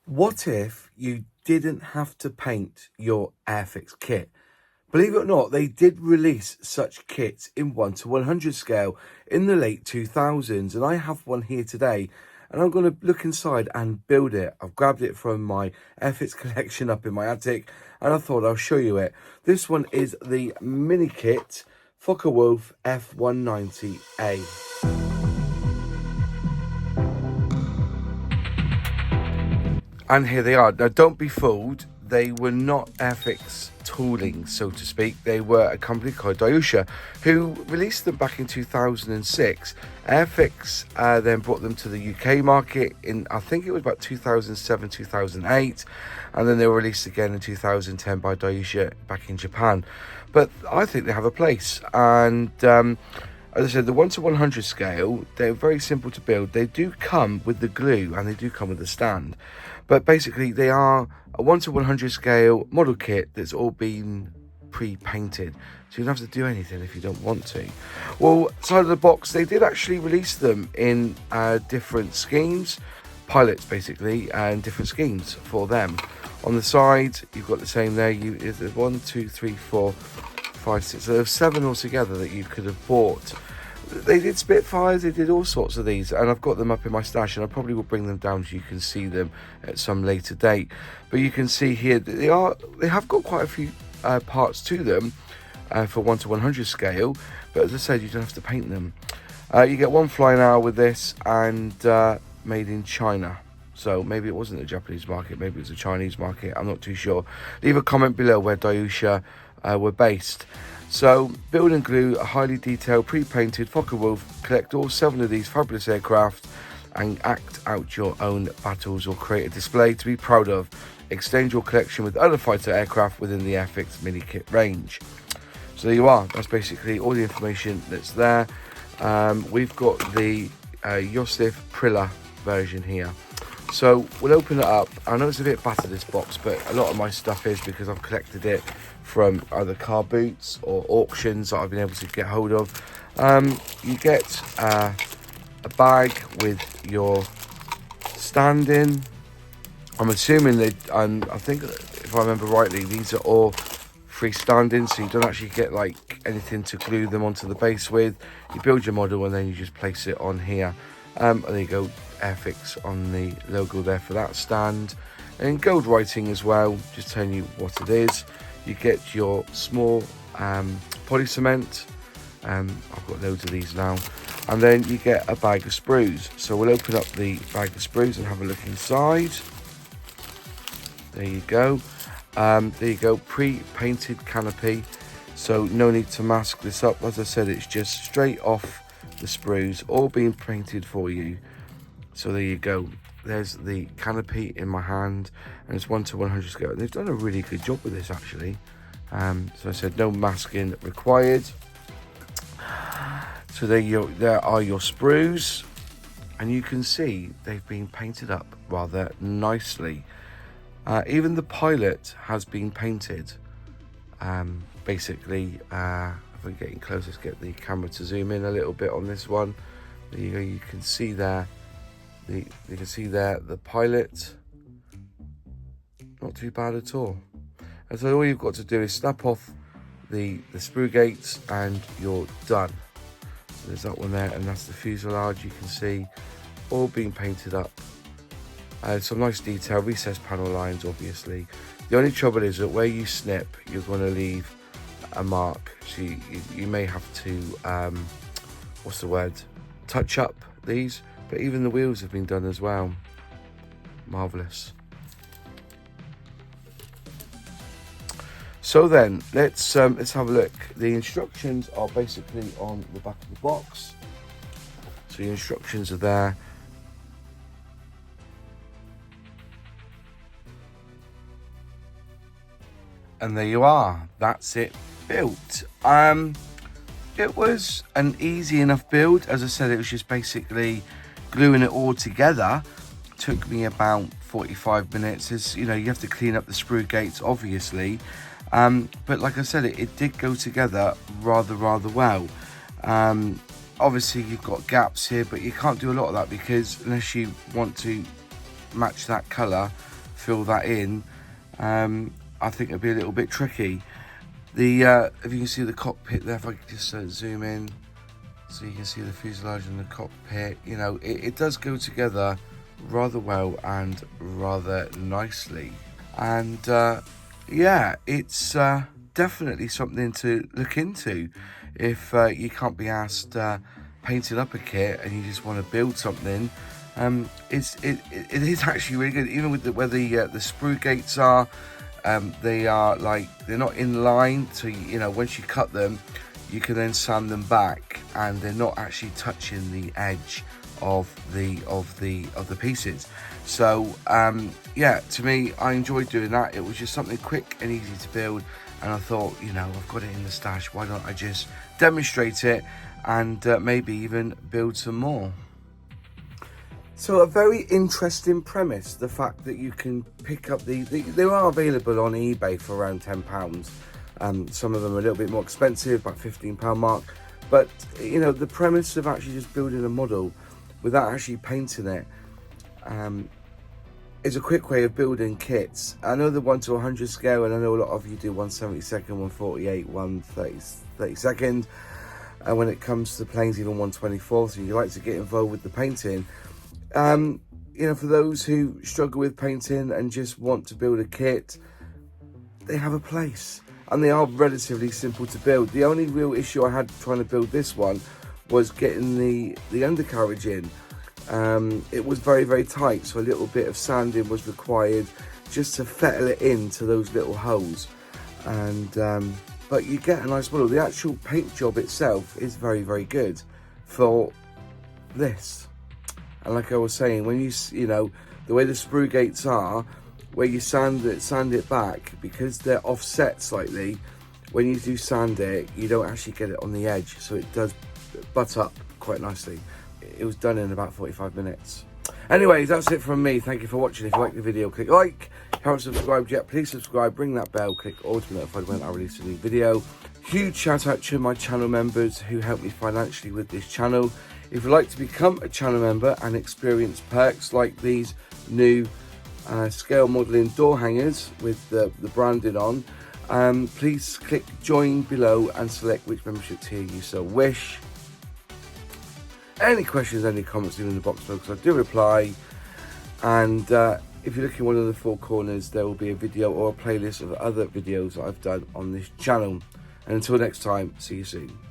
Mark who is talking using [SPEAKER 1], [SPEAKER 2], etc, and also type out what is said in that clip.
[SPEAKER 1] What if you didn't have to paint your AIRFIX kit? Believe it or not, they did release such kits in 1:100 scale in the late 2000s, and I have one here today, and I'm going to look inside and build it. I've grabbed it from my AIRFIX collection up in my attic, and I thought I'll show you it. This one is the MINIKIT Focke Wulf Fw109A. And here they are. Now, don't be fooled. They were not AIRFIX tooling, so to speak. They were a company called Topchest who released them back in 2006. AIRFIX then brought them to the UK market in, I think it was about 2007, 2008. And then they were released again in 2010 by Topchest back in Japan. But I think they have a place. And as I said, the 1:100 scale, they're very simple to build. They do come with the glue and they do come with the stand. But basically, they are a 1:100 scale model kit that's all been pre-painted. So you don't have to do anything if you don't want to. Well, side of the box, they did actually release them in different schemes, pilots basically, and different schemes for them. On the side, you've got the same there. There's 1, 2, 3, 4, 5, 6. So there's 7 altogether that you could have bought. They did Spitfires, they did all sorts of these, and I've got them up in my stash, and I probably will bring them down so you can see them at some later date. But you can see here that they have got quite a few parts to them for 1:100 scale, but as I said, you don't have to paint them. You get one flying hour with this, and made in China. So maybe it wasn't the Japanese market, maybe it was the Chinese market, I'm not too sure. Leave a comment below where Topchest were based. So, build and glue a highly detailed pre-painted Focke Wulf. Collect all 7 of these fabulous aircraft and act out your own battles or create a display to be proud of. Extend your collection with other fighter aircraft within the AIRFIX MINIKIT range. So there you are. That's basically all the information that's there. We've got the Josef Prilla version here. So we'll open it up. I know it's a bit battered, this box, but a lot of my stuff is because I've collected it from either car boots or auctions that I've been able to get hold of. You get a bag with your stand in. I'm assuming I think if I remember rightly, these are all freestanding, so you don't actually get like anything to glue them onto the base with. You build your model and then you just place it on here. And there you go, AIRFIX on the logo there for that stand. And gold writing as well, just telling you what it is. You get your small poly cement. I've got loads of these now. And then you get a bag of sprues. So we'll open up the bag of sprues and have a look inside. There you go. There you go, pre-painted canopy. So no need to mask this up. As I said, it's just straight off the sprues, all being painted for you. So there you go. There's the canopy in my hand, and it's 1:100 scale. They've done a really good job with this actually. So I said no masking required. So there are your sprues, and you can see they've been painted up rather nicely. Even the pilot has been painted. Basically, if we're getting close, let's get the camera to zoom in a little bit on this one. There you go. You can see there. You can see there the pilot. Not too bad at all. And so all you've got to do is snap off the sprue gates and you're done. So there's that one there, and that's the fuselage. You can see all being painted up. Some nice detail, recessed panel lines obviously. The only trouble is that where you snip, you're going to leave a mark. So you may have to, what's the word, touch up these. But even the wheels have been done as well. Marvellous. So then, let's have a look. The instructions are basically on the back of the box. So the instructions are there. And there you are. That's it built. It was an easy enough build. As I said, it was just basically gluing it all together. Took me about 45 minutes. You know, you have to clean up the sprue gates obviously, but like I said, it did go together rather well. Obviously you've got gaps here, but you can't do a lot of that because unless you want to match that color, fill that in, I think it'd be a little bit tricky. The if you can see the cockpit there, if I could just zoom in, so you can see the fuselage and the cockpit, you know, it does go together rather well and rather nicely. And yeah, it's definitely something to look into if you can't be asked painting up a kit and you just want to build something. It is actually really good, even with where the sprue gates are. They are like, they're not in line, so you know, once you cut them, you can then sand them back, and they're not actually touching the edge of the pieces. So yeah, to me, I enjoyed doing that. It was just something quick and easy to build, and I thought, you know, I've got it in the stash, why don't I just demonstrate it and maybe even build some more. So a very interesting premise, the fact that you can pick up they are available on eBay for around £10. Some of them are a little bit more expensive, about £15 mark. But, you know, the premise of actually just building a model without actually painting it is a quick way of building kits. I know the 1 to 100 scale, and I know a lot of you do 1/72, 1/48, 1/32, and when it comes to planes, even 1/24, so you like to get involved with the painting. You know, for those who struggle with painting and just want to build a kit, they have a place, and they are relatively simple to build. The only real issue I had trying to build this one was getting the undercarriage in. It was very, very tight, so a little bit of sanding was required just to fettle it into those little holes. And but you get a nice model. The actual paint job itself is very, very good for this. And like I was saying, when you know, the way the sprue gates are, where you sand it back, because they're offset slightly, when you do sand it, you don't actually get it on the edge, so it does butt up quite nicely. It was done in about 45 minutes. Anyways, that's it from me. Thank you for watching. If you like the video, click like. If you haven't subscribed yet, please subscribe, ring that bell, click all to be notified when I release a new video. Huge shout out to my channel members who help me financially with this channel. If you'd like to become a channel member and experience perks like these new scale modelling door hangers with the branding on, please click join below and select which membership tier you so wish. Any questions, any comments, leave in the box below, because I do reply. And if you look in one of the four corners, there will be a video or a playlist of other videos that I've done on this channel. And until next time, see you soon.